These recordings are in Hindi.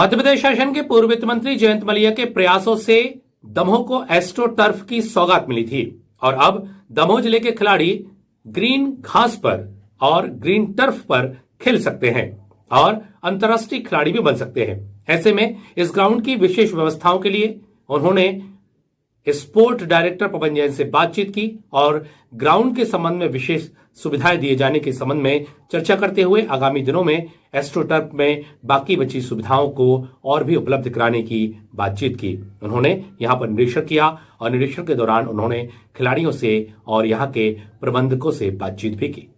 मध्य प्रदेश शासन के पूर्व वित्त मंत्री जयंत मलैया के प्रयासों से दमोह को एस्ट्रो टर्फ की सौगात मिली थी और अब दमोह जिले के खिलाड़ी ग्रीन घास पर और ग्रीन टर्फ पर खेल सकते हैं और अंतर्राष्ट्रीय खिलाड़ी भी बन सकते हैं। ऐसे में इस ग्राउंड की विशेष व्यवस्थाओं के लिए उन्होंने स्पोर्ट डायरेक्टर पवन जैन से बातचीत की और ग्राउंड के संबंध में विशेष सुविधाएं दिए जाने के संबंध में चर्चा करते हुए आगामी दिनों में एस्ट्रोटर्फ में बाकी बची सुविधाओं को और भी उपलब्ध कराने की बातचीत की। उन्होंने यहां पर निरीक्षण किया और निरीक्षण के दौरान उन्होंने खिलाड़ियों से और यहां के प्रबंधकों से बातचीत भी की।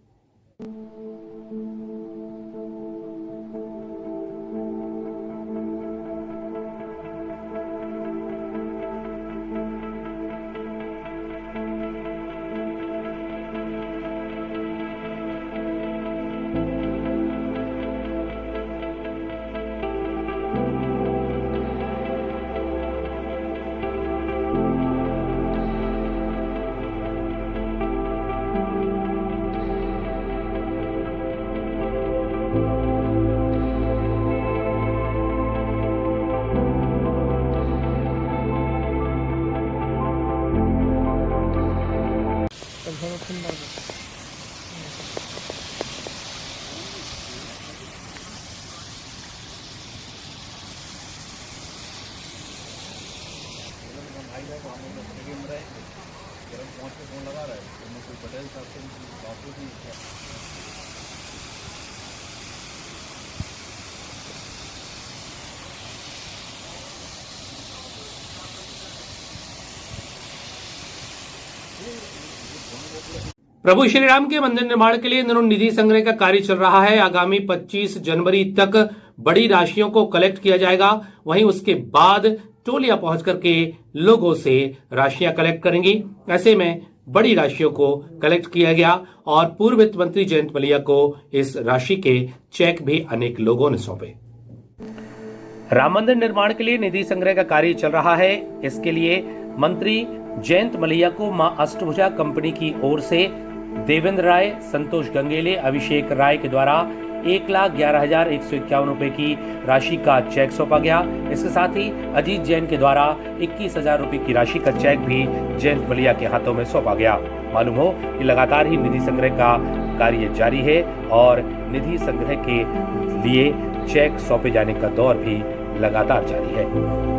प्रभु श्री राम के मंदिर निर्माण के लिए निधि संग्रह का कार्य चल रहा है। आगामी 25 जनवरी तक बड़ी राशियों को कलेक्ट किया जाएगा। वहीं उसके बाद टोलियां पहुंच करके लोगों से राशियां कलेक्ट करेंगी। ऐसे में बड़ी राशियों को कलेक्ट किया गया और पूर्व वित्त मंत्री जयंत मलैया को इस राशि के चेक भी अनेक लोगों ने सौंपे। राम मंदिर निर्माण के लिए निधि संग्रह का कार्य चल रहा है। इसके लिए मंत्री जयंत मलैया को मां अष्टभुजा कंपनी की ओर से देवेंद्र राय, संतोष गंगेले, अभिषेक राय के द्वारा 1,11,151 रुपए की राशि का चेक सौंपा गया। इसके साथ ही अजीत जैन के द्वारा 21,000 रुपए की राशि का चेक भी जयंत मलैया के हाथों में सौंपा गया। मालूम हो कि लगातार ही निधि संग्रह का कार्य जारी है और निधि संग्रह के लिए चेक सौंपे जाने का दौर भी लगातार जारी है।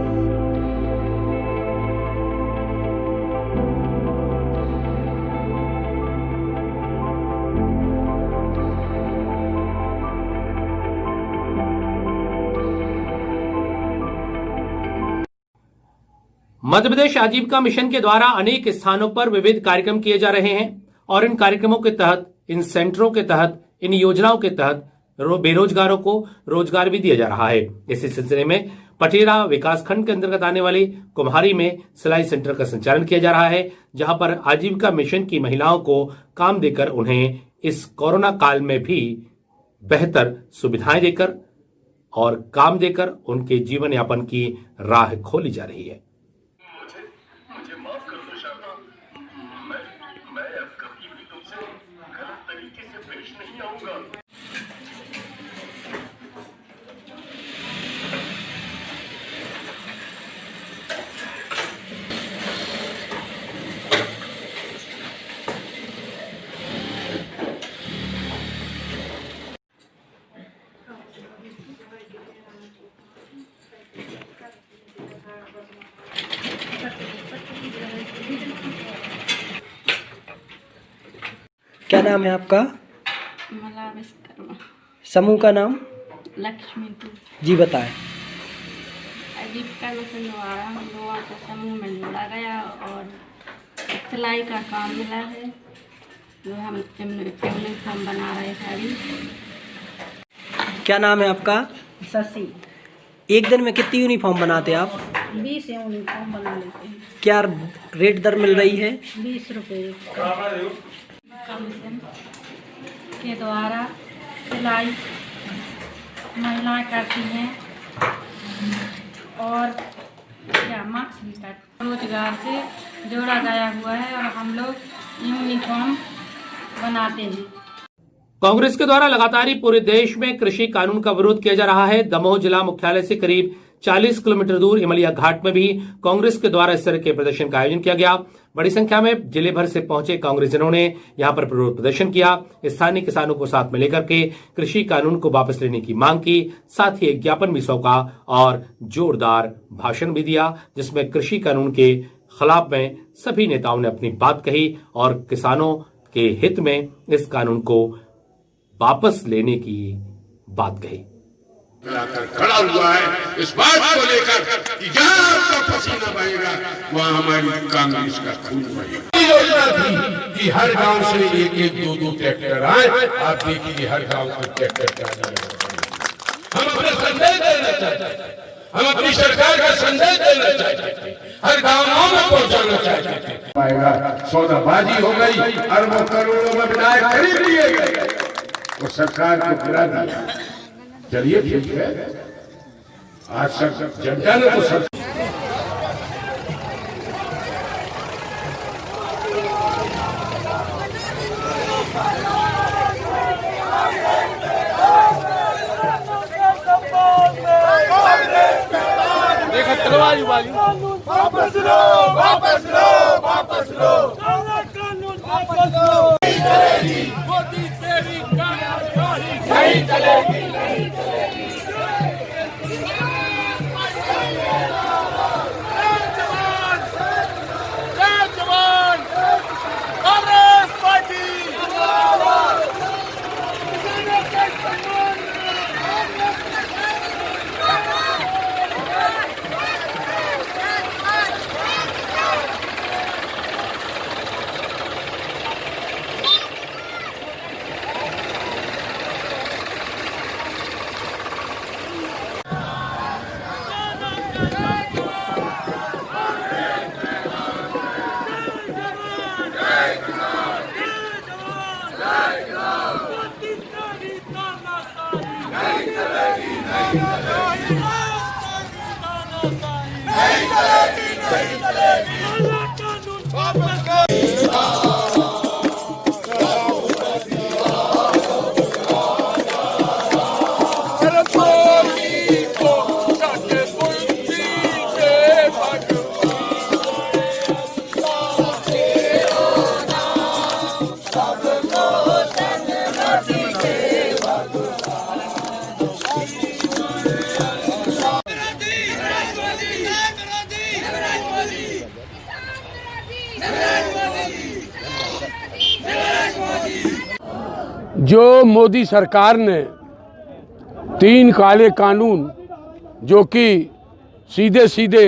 मध्य प्रदेश आजीविका मिशन के द्वारा अनेक स्थानों पर विविध कार्यक्रम किए जा रहे हैं और इन कार्यक्रमों के तहत, इन सेंटरों के तहत, इन योजनाओं के तहत बेरोजगारों को रोजगार भी दिया जा रहा है। इसी सिलसिले में पटेरा विकासखंड के अंतर्गत आने वाली कुम्हारी में सिलाई सेंटर का संचालन किया जा रहा है, जहां पर आजीविका मिशन की महिलाओं को काम देकर उन्हें इस कोरोना काल में भी बेहतर सुविधाएं देकर और काम देकर उनके जीवन यापन की राह खोली जा रही है। क्या नाम है आपका? मला विश्वकर्मा। समूह का नाम? लक्ष्मी टू। जी बताएं। आजीविका मिशन द्वारा हम लोगों को समूह में जोड़ा गया और सिलाई का काम मिला है, जो हम यूनिफॉर्म बना रहे थे अभी। क्या नाम है आपका? शशि। एक दिन में कितनी यूनिफॉर्म बनाते हैं आप? 20 यूनिफॉर्म बना लेते हैं। क्या रेट दर मिल रही है? 20 रुपये। कमीशन के द्वारा सिलाई महिलाएं करती हैं और क्या मास्क भी करती। रोजगार से जोड़ा गया हुआ है और हम लोग यूनिफॉर्म बनाते हैं। कांग्रेस के द्वारा लगातार ही पूरे देश में कृषि कानून का विरोध किया जा रहा है। दमोह जिला मुख्यालय से करीब 40 किलोमीटर दूर इमलिया घाट में भी कांग्रेस के द्वारा इस तरह के प्रदर्शन का आयोजन किया गया। बड़ी संख्या में जिले भर से पहुंचे कांग्रेसजनों ने यहां पर विरोध प्रदर्शन किया। स्थानीय किसानों को साथ में लेकर के कृषि कानून को वापस लेने की मांग की, साथ ही एक ज्ञापन भी सौंपा और जोरदार भाषण भी दिया, जिसमें कृषि कानून के खिलाफ में सभी नेताओं ने अपनी बात कही और किसानों के हित में इस कानून को वापस लेने की बात कही। खड़ा हुआ है इस बात को लेकर कि जहां आपका पसीना बहेगा वहां हमारी कांग्रेस का खून बहेगा। योजना थी कि हर गांव से एक एक दो दो ट्रैक्टर आए। आप देखिए हर गांव को ट्रैक्टर हम अपना संदेश देना चाहते हैं, हम अपनी सरकार का संदेश देना चाहते हैं, हर गांव में पहुंचाना चाहते हैं। सौदाबाजी हो गई, अरबों करोड़ों में विधायक खरीद लिए गए, वो सरकार को गिरा दिया। चलिए ठीक है, आज सब जनता ने तो सब देखा तलवारी वाली वापस लो, वापस लो, वापस लो, कानून वापस लो। मोदी तेरी कानूनदारी नहीं चलेगी। जो मोदी सरकार ने 3 काले कानून जो कि सीधे सीधे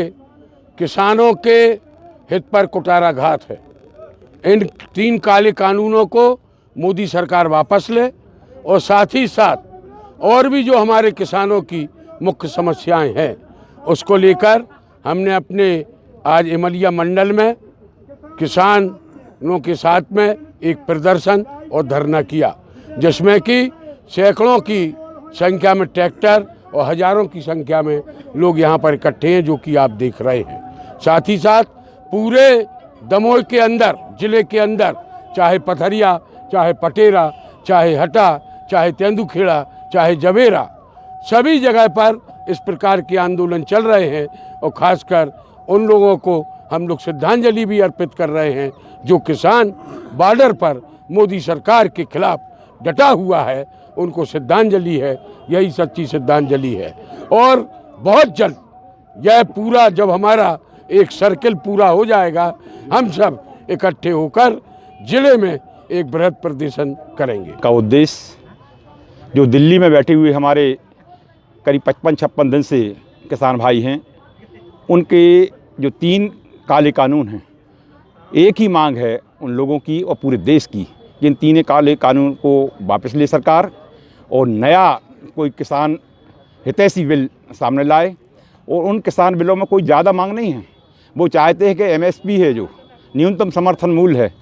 किसानों के हित पर कुठाराघात है, इन 3 काले कानूनों को मोदी सरकार वापस ले और साथ ही साथ और भी जो हमारे किसानों की मुख्य समस्याएं हैं उसको लेकर हमने अपने आज इमलिया मंडल में किसानों के साथ में एक प्रदर्शन और धरना किया, जिसमें कि सैकड़ों की संख्या में ट्रैक्टर और हजारों की संख्या में लोग यहाँ पर इकट्ठे हैं, जो कि आप देख रहे हैं। साथ ही साथ पूरे दमोह के अंदर, जिले के अंदर, चाहे पथरिया, चाहे पटेरा, चाहे हटा, चाहे तेंदुखेड़ा, चाहे जवेरा, सभी जगह पर इस प्रकार के आंदोलन चल रहे हैं। और खासकर उन लोगों को हम लोग श्रद्धांजलि भी अर्पित कर रहे हैं जो किसान बॉर्डर पर मोदी सरकार के खिलाफ डटा हुआ है, उनको श्रद्धांजलि है, यही सच्ची श्रद्धांजलि है। और बहुत जल्द यह पूरा जब हमारा एक सर्किल पूरा हो जाएगा, हम सब इकट्ठे होकर जिले में एक बृहद प्रदर्शन करेंगे। का उद्देश्य जो दिल्ली में बैठे हुए हमारे करीब 55-56 दिन से किसान भाई हैं, उनके जो 3 काले कानून हैं, एक ही मांग है उन लोगों की और पूरे देश की, जिन 3 काले कानून को वापस ले सरकार और नया कोई किसान हितैषी बिल सामने लाए। और उन किसान बिलों में कोई ज़्यादा मांग नहीं है, वो चाहते हैं कि MSP है, जो न्यूनतम समर्थन मूल्य है,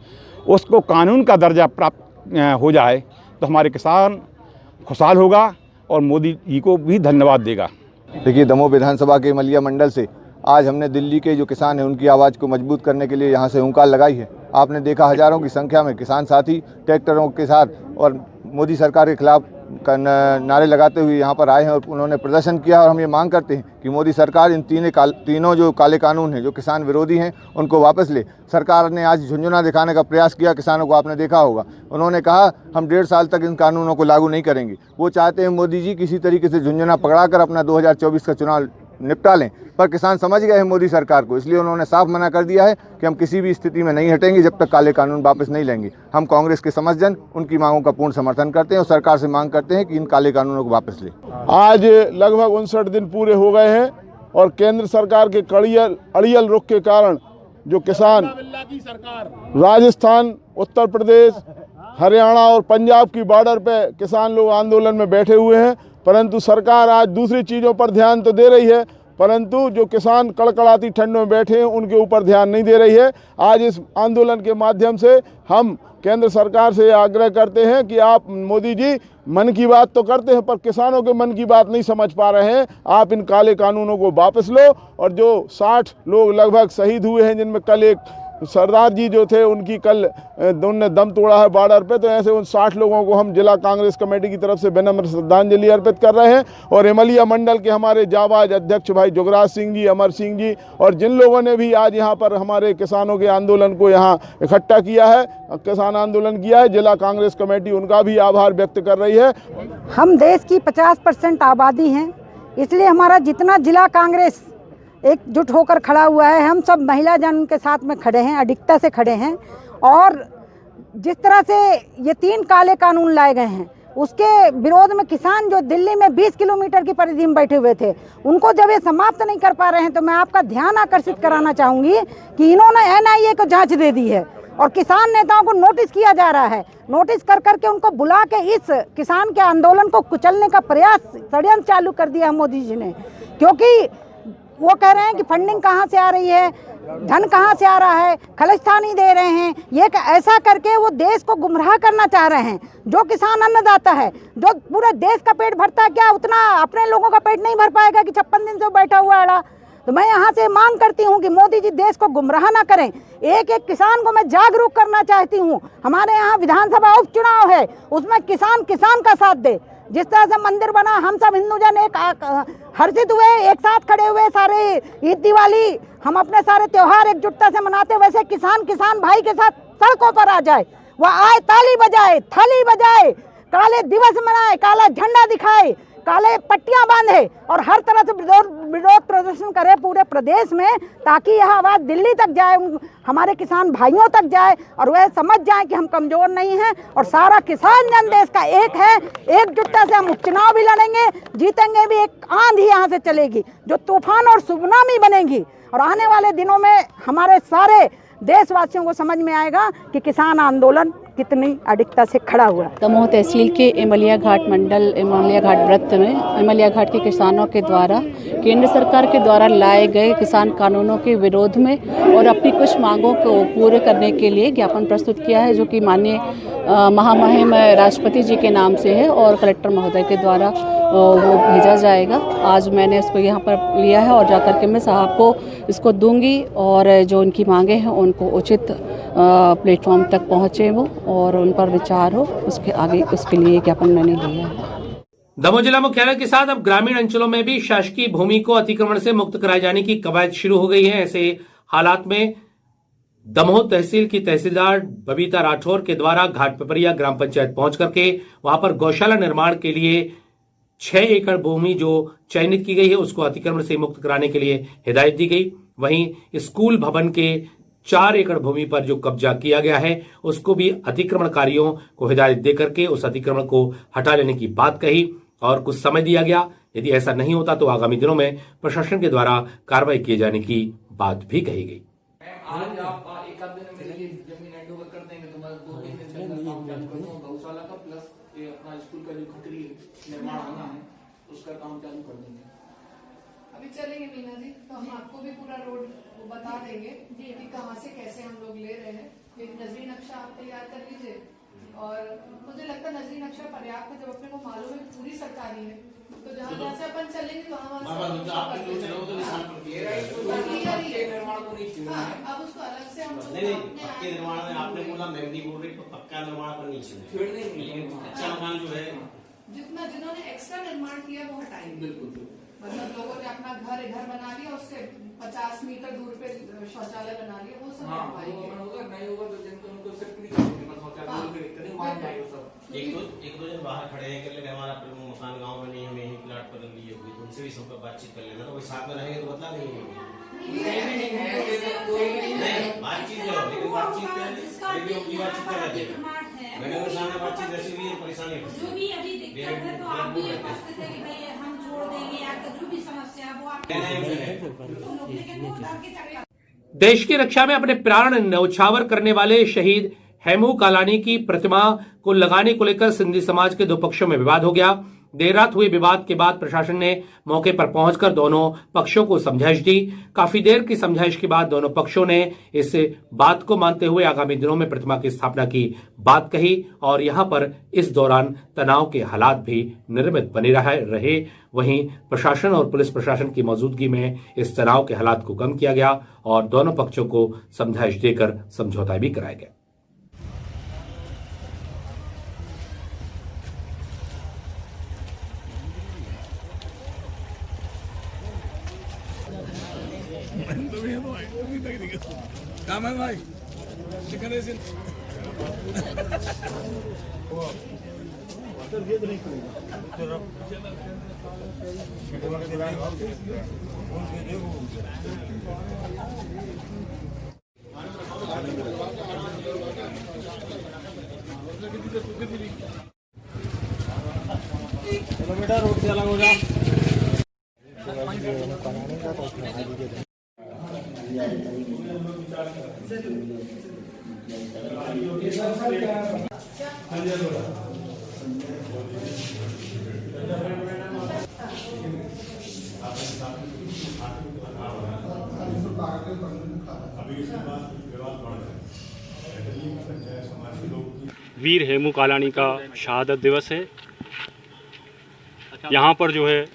उसको कानून का दर्जा प्राप्त हो जाए तो हमारे किसान खुशहाल होगा और मोदी जी को भी धन्यवाद देगा। देखिए, दमोह विधानसभा के इमलिया मंडल से आज हमने दिल्ली के जो किसान हैं उनकी आवाज़ को मजबूत करने के लिए यहाँ से हुंकार लगाई है। आपने देखा हज़ारों की संख्या में किसान साथी ट्रैक्टरों के साथ और मोदी सरकार के खिलाफ नारे लगाते हुए यहाँ पर आए हैं और उन्होंने प्रदर्शन किया। और हम ये मांग करते हैं कि मोदी सरकार इन तीनों जो काले कानून हैं जो किसान विरोधी हैं उनको वापस ले। सरकार ने आज झुंझुना दिखाने का प्रयास किया किसानों को, आपने देखा होगा। उन्होंने कहा हम 1.5 साल तक इन कानूनों को लागू नहीं करेंगे। वो चाहते हैं मोदी जी किसी तरीके से झुंझुना पकड़ाकर अपना 2024 का चुनाव निपटा लें, पर किसान समझ गए हैं मोदी सरकार को, इसलिए उन्होंने साफ मना कर दिया है कि हम किसी भी स्थिति में नहीं हटेंगे जब तक काले कानून वापस नहीं लेंगे। हम कांग्रेस के समर्थजन उनकी मांगों का पूर्ण समर्थन करते हैं और सरकार से मांग करते हैं कि इन काले कानूनों को वापस ले। आज लगभग 59 दिन पूरे हो गए हैं और केंद्र सरकार के अड़ियल रुख के कारण जो किसान राजस्थान, उत्तर प्रदेश, हरियाणा और पंजाब की बॉर्डर पे किसान लोग आंदोलन में बैठे हुए हैं, परंतु सरकार आज दूसरी चीज़ों पर ध्यान तो दे रही है, परंतु जो किसान कड़कड़ाती ठंड में बैठे हैं उनके ऊपर ध्यान नहीं दे रही है। आज इस आंदोलन के माध्यम से हम केंद्र सरकार से आग्रह करते हैं कि आप मोदी जी मन की बात तो करते हैं पर किसानों के मन की बात नहीं समझ पा रहे हैं। आप इन काले कानूनों को वापस लो और जो 60 लोग लगभग शहीद हुए हैं, जिनमें कल एक सरदार जी जो थे उनकी कल उन्होंने दम तोड़ा है बॉर्डर पे, तो ऐसे उन 60 लोगों को हम जिला कांग्रेस कमेटी की तरफ से विनम्र श्रद्धांजलि अर्पित कर रहे हैं। और इमलिया मंडल के हमारे जाबाज अध्यक्ष भाई जुगराज सिंह जी, अमर सिंह जी और जिन लोगों ने भी आज यहाँ पर हमारे किसानों के आंदोलन को यहाँ इकट्ठा किया है, किसान आंदोलन किया है, जिला कांग्रेस कमेटी उनका भी आभार व्यक्त कर रही है। हम देश की 50% आबादी हैं, इसलिए हमारा जितना जिला कांग्रेस एकजुट होकर खड़ा हुआ है, हम सब महिला जन के साथ में खड़े हैं, अधिकता से खड़े हैं। और जिस तरह से ये 3 काले कानून लाए गए हैं उसके विरोध में किसान जो दिल्ली में 20 किलोमीटर की परिधि में बैठे हुए थे, उनको जब ये समाप्त नहीं कर पा रहे हैं, तो मैं आपका ध्यान आकर्षित कराना चाहूँगी कि इन्होंने NIA को जांच दे दी है और किसान नेताओं को नोटिस किया जा रहा है। नोटिस कर करके उनको बुला के इस किसान के आंदोलन को कुचलने का प्रयास, षड्यंत्र चालू कर दिया है मोदी जी ने, क्योंकि वो कह रहे हैं कि फंडिंग कहाँ से आ रही है, धन कहाँ से आ रहा है, खलिस्तानी दे रहे हैं। ये ऐसा करके वो देश को गुमराह करना चाह रहे हैं। जो किसान अन्नदाता है, जो पूरे देश का पेट भरता है, क्या उतना अपने लोगों का पेट नहीं भर पाएगा कि 56 दिन से बैठा हुआ अड़ा? तो मैं यहाँ से मांग करती हूँ कि मोदी जी देश को गुमराह ना करें। एक एक किसान को मैं जागरूक करना चाहती हूँ। हमारे यहाँ विधानसभा उपचुनाव है, उसमें किसान का साथ दे। जिस तरह से मंदिर बना, हम सब हिंदू जन एक हर्षित हुए, एक साथ खड़े हुए, सारे ईद दिवाली हम अपने सारे त्योहार एकजुटता से मनाते, वैसे किसान भाई के साथ सड़कों पर आ जाए, वह आए, ताली बजाए, थाली बजाए, काले दिवस मनाए, काला झंडा दिखाए, काले पट्टियां बांधे और हर तरह से विरोध प्रदर्शन करे पूरे प्रदेश में, ताकि यह आवाज़ दिल्ली तक जाए, हमारे किसान भाइयों तक जाए और वह समझ जाए कि हम कमज़ोर नहीं हैं और सारा किसान जन देश का एक है। एकजुटता से हम उपचुनाव भी लड़ेंगे, जीतेंगे भी। एक आंधी यहाँ से चलेगी जो तूफान और सुनामी बनेगी और आने वाले दिनों में हमारे सारे देशवासियों को समझ में आएगा कि किसान आंदोलन कितनी अधिकता से खड़ा हुआ है। दमोह तहसील के इमलिया घाट मंडल इमलिया घाट वृत्त में इमलिया घाट के किसानों के द्वारा केंद्र सरकार के द्वारा लाए गए किसान कानूनों के विरोध में और अपनी कुछ मांगों को पूरे करने के लिए ज्ञापन प्रस्तुत किया है, जो कि माननीय महामहिम राष्ट्रपति जी के नाम से है और कलेक्टर महोदय के द्वारा वो भेजा जाएगा। आज मैंने इसको यहाँ पर लिया है और जाकर के मैं साहब को इसको दूंगी और जो उनकी मांगे हैं उनको उचित प्लेटफॉर्म तक पहुँचे वो और उन पर विचार हो, उसके आगे उसके लिए ज्ञापन मैंने लिया है। दमोह जिला मुख्यालय के साथ अब ग्रामीण अंचलों में भी शासकीय भूमि को अतिक्रमण से मुक्त कराए जाने की कवायद शुरू हो गई है। ऐसे हालात में दमोह तहसील की तहसीलदार बबीता राठौर के द्वारा घाट पिपरिया ग्राम पंचायत पहुंच करके वहां पर गौशाला निर्माण के लिए 6 एकड़ भूमि जो चयनित की गई है उसको अतिक्रमण से मुक्त कराने के लिए हिदायत दी गई। वहीं स्कूल भवन के 4 एकड़ भूमि पर जो कब्जा किया गया है उसको भी अतिक्रमणकारियों को हिदायत देकर के उस अतिक्रमण को हटा लेने की बात कही और कुछ समय दिया गया। यदि ऐसा नहीं होता तो आगामी दिनों में प्रशासन के द्वारा कार्रवाई किए जाने की बात भी कही गई। आज आप एक आध दिन में ये जमीन हैंड ओवर कर देंगे तो मैं 2-3 दिन चलना काम चालू कर दूंगा गौशाला का, प्लस ये अपना स्कूल का जो खतरी निर्माण होना है उसका काम चालू कर देंगे। अभी चलेंगे मीना जी, तो हम आपको भी पूरा रोड बता देंगे कि कहाँ से कैसे हम लोग ले रहे हैं। एक नजरी नक्शा आप तैयार कर लीजिए और मुझे लगता है नजरी नक्शा पर्याप्त है जब अपने को मालूम है पूरी सरकारी है, तो जहाँ जहाँ से अपन चलेंगे वहाँ को नहीं छीनना हाँ, है। अब उसको अलग से हम नहीं पक्के निर्माण में आपने बोला मेमनी बोल रही तो पक्का निर्माण पर नहीं छीना छेड़ने नहीं है। कच्चा मकान जो है जिन्होंने एक्स्ट्रा निर्माण किया वो हटाएंगे। बिल्कुल मतलब लोगों ने अपना घर बना लिया, उससे 50 मीटर दूर पे शौचालय बना लिया, वो सब हटवाएंगे। होगा नहीं होगा तो जिनको उनको शिफ्ट नहीं करेंगे, बस शौचालय की दिक्कत नहीं मान पाएंगे सब। एक दो जन बाहर खड़े हैं कि हमारा मकान गांव में नहीं, हमें यही प्लाट पर लिए हुए, उनसे भी संपर्क बातचीत कर लेना। तो कोई साथ में रहेंगे तो बता देंगे बातचीत करो, लेकिन बातचीत कर रहे थे मैडम के सामने बातचीत ऐसी भी परेशानी जो भी अभी दिक्कत है तो आप भी ये उपस्थित है कि भाई हम छोड़ देंगे या जो भी समस्या है वो आप देश की रक्षा में अपने प्राण न्यौछावर करने वाले शहीद हेमू कालानी की प्रतिमा को लगाने को लेकर सिंधी समाज के दो पक्षों में विवाद हो गया। देर रात हुए विवाद के बाद प्रशासन ने मौके पर पहुंचकर दोनों पक्षों को समझाइश दी। काफी देर की समझाइश के बाद दोनों पक्षों ने इस बात को मानते हुए आगामी दिनों में प्रतिमा की स्थापना की बात कही और यहां पर इस दौरान तनाव के हालात भी निर्मित बने रहे। वहीं प्रशासन और पुलिस प्रशासन की मौजूदगी में इस तनाव के हालात को कम किया गया और दोनों पक्षों को समझाइश देकर समझौता भी कराया गया। काम है भाई चलो बेटा रोड से अलग हो जा। वीर हेमू कालानी का शहादत दिवस है। यहाँ पर जो है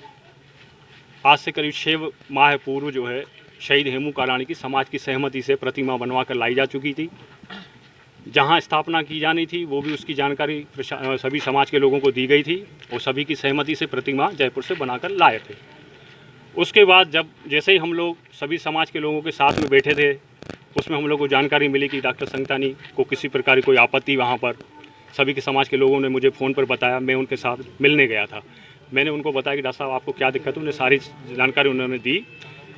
आज से करीब 6 माह पूर्व जो है शहीद हेमू कालानी की समाज की सहमति से प्रतिमा बनवा कर लाई जा चुकी थी। जहाँ स्थापना की जानी थी वो भी उसकी जानकारी सभी समाज के लोगों को दी गई थी और सभी की सहमति से प्रतिमा जयपुर से बनाकर लाए थे। उसके बाद जैसे ही हम लोग सभी समाज के लोगों के साथ में बैठे थे, उसमें हम लोग को जानकारी मिली कि डॉक्टर संगतानी को किसी प्रकार की कोई आपत्ति वहाँ पर सभी के समाज के लोगों ने मुझे फ़ोन पर बताया। मैं उनके साथ मिलने गया था। मैंने उनको बताया कि डॉक्टर साहब आपको क्या दिक्कत है। उन्हें सारी जानकारी उन्होंने दी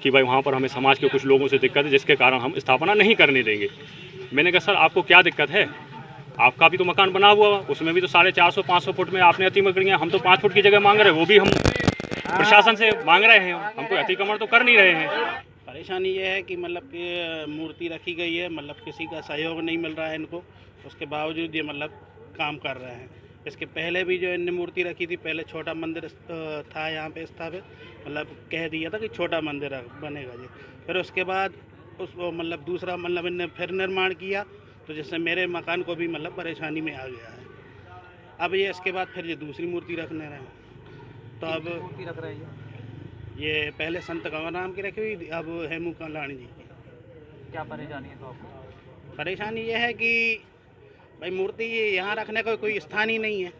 कि भाई वहाँ पर हमें समाज के कुछ लोगों से दिक्कत है जिसके कारण हम स्थापना नहीं करने देंगे। मैंने कहा सर आपको क्या दिक्कत है, आपका भी तो मकान बना हुआ, उसमें भी तो 450-500 फुट में आपने अतिक्रमण किया, हम तो 5 फुट की जगह मांग रहे हैं, वो भी हम प्रशासन से मांग रहे हैं, हम कोई अतिक्रमण तो कर नहीं रहे हैं। परेशानी ये है कि मतलब कि मूर्ति रखी गई है, मतलब किसी का सहयोग नहीं मिल रहा है इनको, उसके बावजूद ये मतलब काम कर रहे हैं। इसके पहले भी जो इनने मूर्ति रखी थी, पहले छोटा मंदिर था यहाँ पे स्थापित, मतलब कह दिया था कि छोटा मंदिर बनेगा जी। फिर उसके बाद उसको मतलब दूसरा मतलब इनने फिर निर्माण किया, तो जिससे मेरे मकान को भी मतलब परेशानी में आ गया है। अब ये इसके बाद फिर ये दूसरी मूर्ति रखने रहे, तो अब मूर्ति रख रहे हैं ये पहले संत कंवर नाम की रखी हुई थी, अब हेमू कालानी जी की। क्या परेशानी है तो आपको? परेशानी ये है कि भाई मूर्ति यहाँ रखने का कोई स्थान ही नहीं है,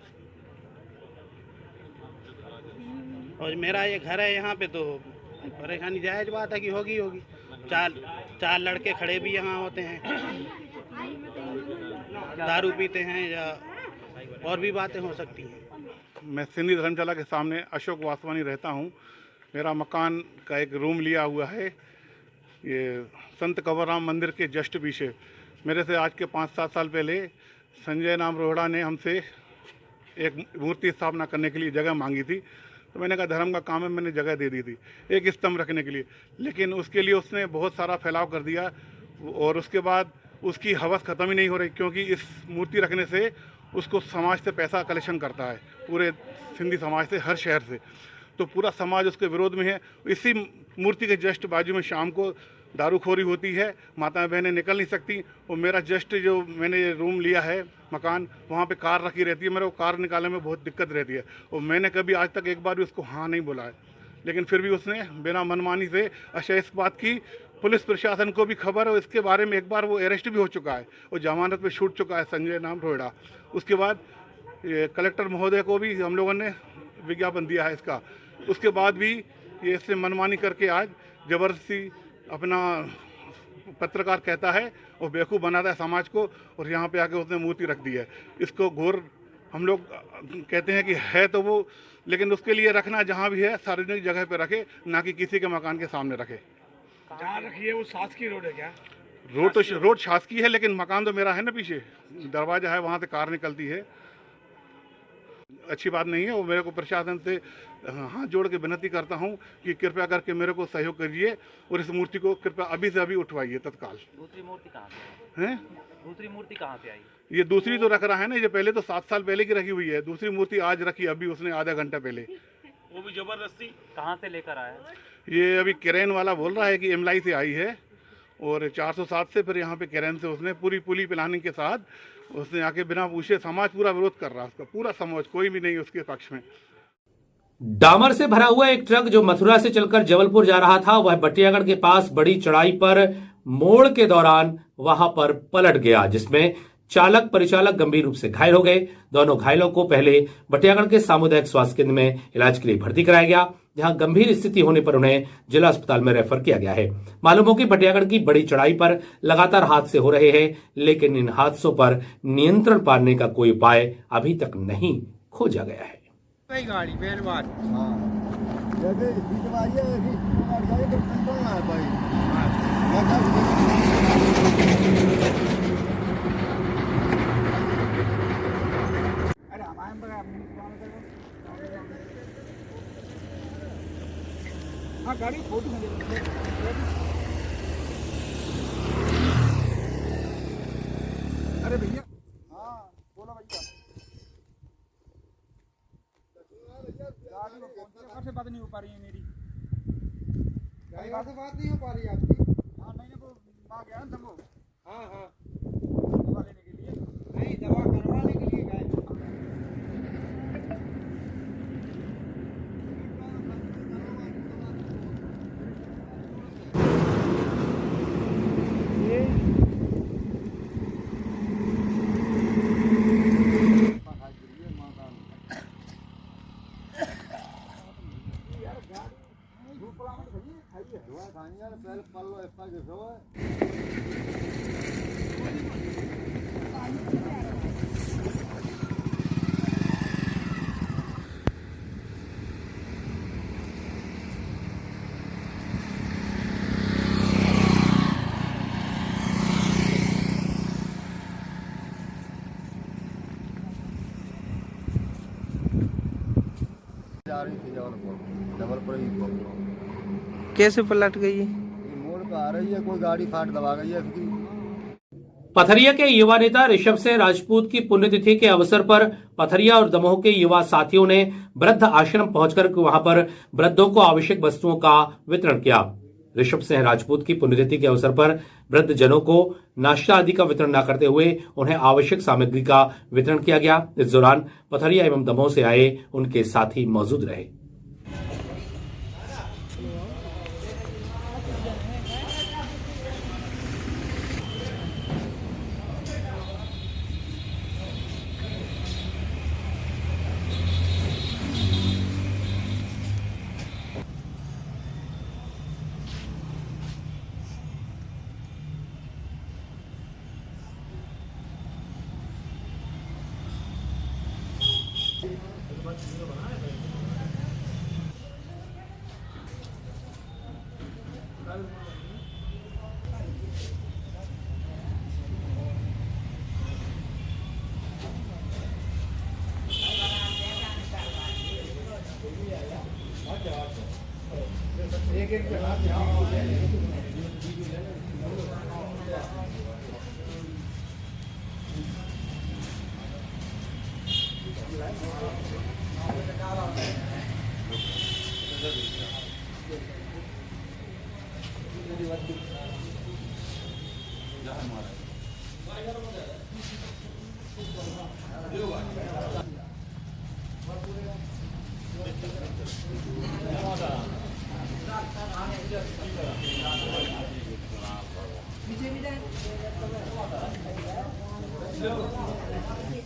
और मेरा ये घर है यहाँ पे, तो परेशानी जायज़ बात है कि होगी। चार लड़के खड़े भी यहाँ होते हैं, दारू पीते हैं या और भी बातें हो सकती हैं। मैं सिंधी धर्मशाला के सामने अशोक वासवानी रहता हूँ। मेरा मकान का एक रूम लिया हुआ है ये संत कंवरराम मंदिर के जस्ट पीछे। मेरे से आज के 5-7 साल पहले संजय नाम रोहड़ा ने हमसे एक मूर्ति स्थापना करने के लिए जगह मांगी थी, तो मैंने कहा धर्म का काम है, मैंने जगह दे दी थी एक स्तंभ रखने के लिए। लेकिन उसके लिए उसने बहुत सारा फैलाव कर दिया और उसके बाद उसकी हवस ख़त्म ही नहीं हो रही, क्योंकि इस मूर्ति रखने से उसको समाज से पैसा कलेक्शन करता है, पूरे सिंधी समाज से, हर शहर से। तो पूरा समाज उसके विरोध में है। इसी मूर्ति के जस्ट बाजू में शाम को दारूखोरी होती है, माताएं बहनें निकल नहीं सकती। और मेरा जस्ट जो मैंने रूम लिया है मकान, वहाँ पे कार रखी रहती है, मेरे को कार निकालने में बहुत दिक्कत रहती है। और मैंने कभी आज तक एक बार भी उसको हाँ नहीं बोला है, लेकिन फिर भी उसने बिना मनमानी से अशेष बात की पुलिस प्रशासन को भी खबर है, इसके बारे में एक बार वो अरेस्ट भी हो चुका है और जमानत पे छूट चुका है, संजय नाम रोहिड़ा। उसके बाद कलेक्टर महोदय को भी हम लोगों ने विज्ञापन दिया है इसका। उसके बाद भी ये इससे मनमानी करके आज ज़बरदस्ती अपना पत्रकार कहता है और बेवकूफ़ बनाता है समाज को, और यहाँ पे आके उसने मूर्ति रख दी है। इसको घोर हम लोग कहते हैं कि है तो वो, लेकिन उसके लिए रखना जहाँ भी है सार्वजनिक जगह पे रखे, ना कि किसी के मकान के सामने रखे। जहाँ रखी है वो शासकीय रोड है क्या? रोड शासकीय है, लेकिन मकान तो मेरा है ना, पीछे दरवाजा है, वहाँ से कार निकलती है। अच्छी बात नहीं है। और मेरे को प्रशासन से हाथ जोड़ के विनती करता हूँ कि कृपया करके मेरे को सहयोग करिए और इस मूर्ति को कृपया अभी से अभी उठवाइए तत्काल। दूसरी मूर्ति कहाँ से है? दूसरी मूर्ति कहाँ से आई? ये दूसरी तो रख रहा है ना, ये पहले तो 7 साल पहले की रखी हुई है। दूसरी मूर्ति आज रखी, अभी उसने आधा घंटा पहले। वो भी जबरदस्ती कहाँ से लेकर आया? ये अभी क्रेन वाला बोल रहा है कि एमलाई से आई है, और 407 से फिर यहाँ पे क्रेन से उसने पूरी प्लानिंग के साथ उसने आके बिना पूछे, समाज पूरा विरोध कर रहा है उसका, पूरा समाज, कोई भी नहीं उसके पक्ष में। डामर से भरा हुआ एक ट्रक जो मथुरा से चलकर जबलपुर जा रहा था, वह बटियागढ़ के पास बड़ी चढ़ाई पर मोड़ के दौरान वहां पर पलट गया, जिसमें चालक परिचालक गंभीर रूप से घायल हो गए। दोनों घायलों को पहले बटियागढ़ के सामुदायिक स्वास्थ्य केंद्र में इलाज के लिए भर्ती कराया गया, जहां गंभीर स्थिति होने पर उन्हें जिला अस्पताल में रेफर किया गया है। मालूम हो कि बटियागढ़ की बड़ी चढ़ाई पर लगातार हादसे हो रहे हैं, लेकिन इन हादसों पर नियंत्रण पाने का कोई उपाय अभी तक नहीं खोजा गया है। गाड़ी मेन बात हाँ गाड़ी फोटो अरे भैया हाँ बोलो भैया से बात नहीं हो पा रही है मेरी से बात नहीं हो पा रही है आपकी। हाँ मैंने वो आ गया ना तुमको। हाँ हाँ दवा लेने के लिए नहीं, दवा करवाने के लिए गए। जबलपुर ही कैसे पलट गई है? मोड़ पे आ रही है, कोई गाड़ी फाट दबा गई है इसकी। पथरिया के युवा नेता ऋषभ सिंह राजपूत की पुण्यतिथि के अवसर पर पथरिया और दमोह के युवा साथियों ने वृद्ध आश्रम पहुंचकर वहां पर वृद्धों को आवश्यक वस्तुओं का वितरण किया। ऋषभ सिंह राजपूत की पुण्यतिथि के अवसर पर वृद्ध जनों को नाश्ता आदि का वितरण न करते हुए उन्हें आवश्यक सामग्री का वितरण किया गया। इस दौरान पथरिया एवं दमोह से आए उनके साथी मौजूद रहे।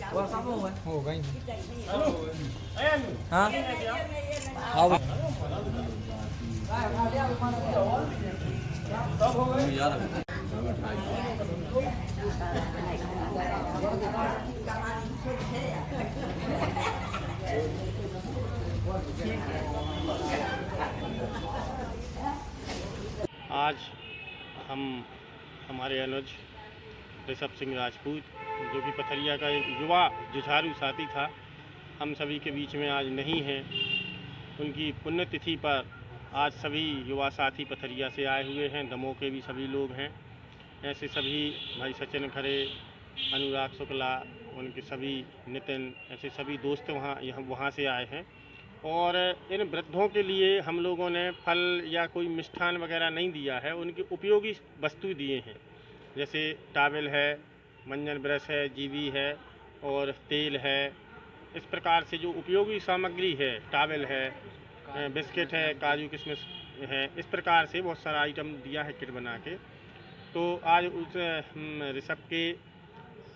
हो गई हाँ आज हम हमारे अनुज ऋषभ सिंह राजपूत जो कि पथरिया का एक युवा जुझारू साथी था, हम सभी के बीच में आज नहीं हैं। उनकी पुण्यतिथि पर आज सभी युवा साथी पथरिया से आए हुए हैं, दमोह के भी सभी लोग हैं। ऐसे सभी भाई सचिन खरे, अनुराग शुक्ला, उनके सभी नितिन, ऐसे सभी दोस्त वहाँ से आए हैं। और इन वृद्धों के लिए हम लोगों ने फल या कोई मिष्ठान वगैरह नहीं दिया है, उनकी उपयोगी वस्तु दिए हैं। जैसे टावल है, मंजन ब्रश है, जीवी है और तेल है। इस प्रकार से जो उपयोगी सामग्री है, टावल है, बिस्किट है, काजू किशमिश है, इस प्रकार से बहुत सारा आइटम दिया है किट बना के। तो आज उस ऋषभ के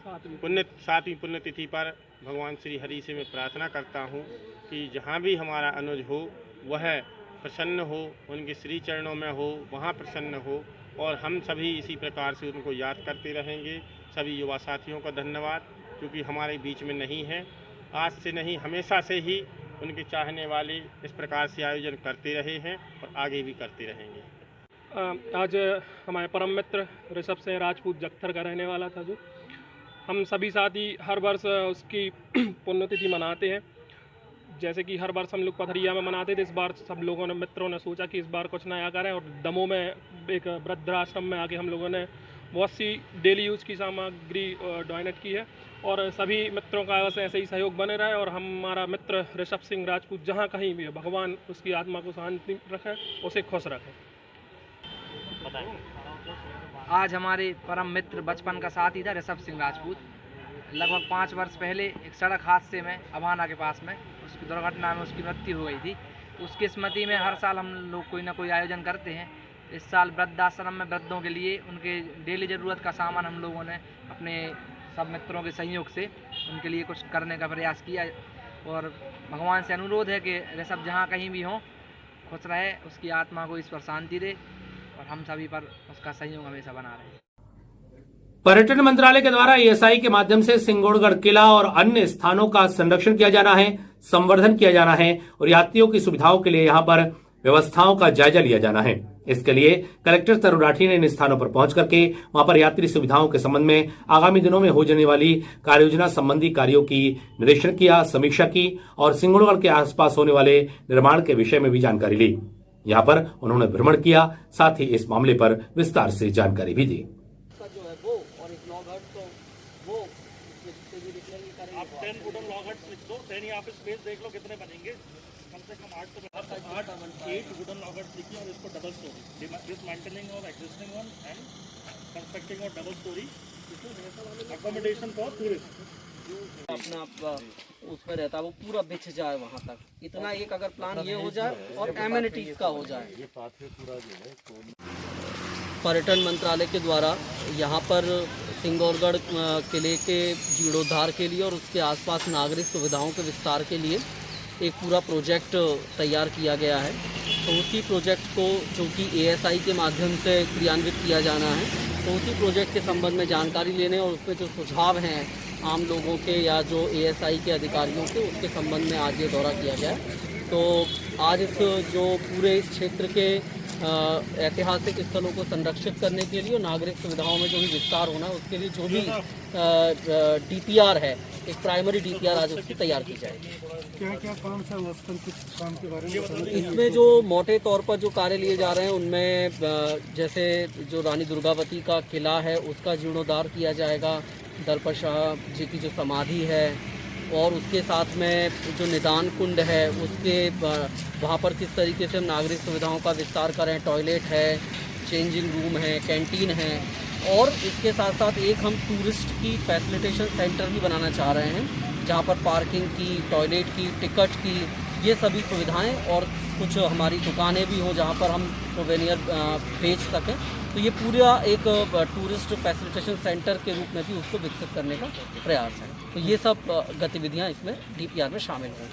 सातवीं पुण्यतिथि पर भगवान श्री हरि से मैं प्रार्थना करता हूँ कि जहाँ भी हमारा अनुज हो वह प्रसन्न हो, उनके श्री चरणों में हो, वहाँ प्रसन्न हो। और हम सभी इसी प्रकार से उनको याद करते रहेंगे। सभी युवा साथियों का धन्यवाद, क्योंकि हमारे बीच में नहीं है, आज से नहीं हमेशा से ही उनके चाहने वाले इस प्रकार से आयोजन करते रहे हैं और आगे भी करते रहेंगे। आज हमारे परम मित्र ऋषभ सिंह राजपूत जखथर का रहने वाला था, जो हम सभी साथी हर वर्ष उसकी पुण्यतिथि मनाते हैं। जैसे कि हर वर्ष हम लोग पथरिया में मनाते थे, इस बार सब लोगों ने, मित्रों ने सोचा कि इस बार कुछ नया करें और दमोह में एक वृद्धाश्रम में आके हम लोगों ने बहुत सी डेली यूज़ की सामग्री डोनेट की है। और सभी मित्रों का ऐसे ही सहयोग बने रहे और हमारा मित्र ऋषभ सिंह राजपूत जहाँ कहीं भी है, भगवान उसकी आत्मा को शांति रखे, उसे खुश रखे। आज हमारे परम मित्र बचपन का साथी था ऋषभ सिंह राजपूत। लगभग 5 वर्ष पहले एक सड़क हादसे में अभाना के पास में उसकी दुर्घटना में उसकी मृत्यु हो गई थी। उसकी स्मृति में हर साल हम लोग कोई ना कोई आयोजन करते हैं। इस साल वृद्धाश्रम में वृद्धों के लिए उनके डेली ज़रूरत का सामान हम लोगों ने अपने सब मित्रों के सहयोग से उनके लिए कुछ करने का प्रयास किया। और भगवान से अनुरोध है कि ऋषभ जहाँ कहीं भी हों खुश रहे, उसकी आत्मा को ईश्वर शांति दे और हम सभी पर उसका सहयोग हमेशा बना रहे। पर्यटन मंत्रालय के द्वारा ईएसआई के माध्यम से सिंगोड़गढ़ किला और अन्य स्थानों का संरक्षण किया जाना है, संवर्धन किया जाना है और यात्रियों की सुविधाओं के लिए यहां पर व्यवस्थाओं का जायजा लिया जाना है। इसके लिए कलेक्टर तरुण राठी ने इन स्थानों पर पहुंच करके वहां पर यात्री सुविधाओं के संबंध में आगामी दिनों में हो जाने वाली कार्य योजना संबंधी कार्यों की निरीक्षण किया, समीक्षा की और सिंगोड़गढ़ के आसपास होने वाले निर्माण के विषय में भी जानकारी ली। यहाँ पर उन्होंने भ्रमण किया, साथ ही इस मामले पर विस्तार से जानकारी भी दी। आप 10 वुडन लॉग हट्स लिख दो, 10 यहाँ पे स्पेस देख लो कितने बनेंगे, कम से कम 8 वुडन लॉग हट्स लिखिए और इसको डबल स्टोरी, डिसमेंटलिंग और एग्जिस्टिंग वन एंड कंस्ट्रक्टिंग और double storey accommodation for tourist. अपना उसमें रहता है वो पूरा बिछ जाए वहाँ तक, इतना एक अगर प्लान ये हो जाए और एमिनिटीज का हो जाए। पर्यटन मंत्रालय के द्वारा यहाँ पर सिंगोड़गढ़ किले के जीर्णोद्धार के लिए और उसके आसपास नागरिक सुविधाओं के विस्तार के लिए एक पूरा प्रोजेक्ट तैयार किया गया है। तो उसी प्रोजेक्ट को, जो कि एएसआई के माध्यम से क्रियान्वित किया जाना है, तो उसी प्रोजेक्ट के संबंध में जानकारी लेने और उसमें जो सुझाव हैं आम लोगों के या जो एएसआई के अधिकारियों के, उसके संबंध में आज ये दौरा किया गया है। तो आज इस जो पूरे इस क्षेत्र के ऐतिहासिक स्थलों को संरक्षित करने के लिए और नागरिक सुविधाओं में जो भी विस्तार होना है उसके लिए जो भी डीपीआर है, एक प्राइमरी डीपीआर आज उसकी तैयार की जाएगी। क्या क्या काम है कुछ काम के बारे में? इसमें जो मोटे तौर पर जो कार्य लिए जा रहे हैं उनमें जैसे जो रानी दुर्गावती का किला है उसका जीर्णोद्धार किया जाएगा, दरपा शाह जी की जो समाधि है और उसके साथ में जो निदान कुंड है उसके वहाँ पर किस तरीके से हम नागरिक सुविधाओं का विस्तार करें, टॉयलेट है, चेंजिंग रूम है, कैंटीन है और इसके साथ साथ एक हम टूरिस्ट की फैसिलिटेशन सेंटर भी बनाना चाह रहे हैं जहाँ पर पार्किंग की, टॉयलेट की, टिकट की, ये सभी सुविधाएं और कुछ हमारी दुकानें भी हों जहाँ पर हम सोवेनियर बेच सकें। तो ये पूरा एक टूरिस्ट फैसिलिटेशन सेंटर के रूप में भी उसको विकसित करने का प्रयास है। तो ये सब गतिविधियाँ इसमें DPR में शामिल हैं।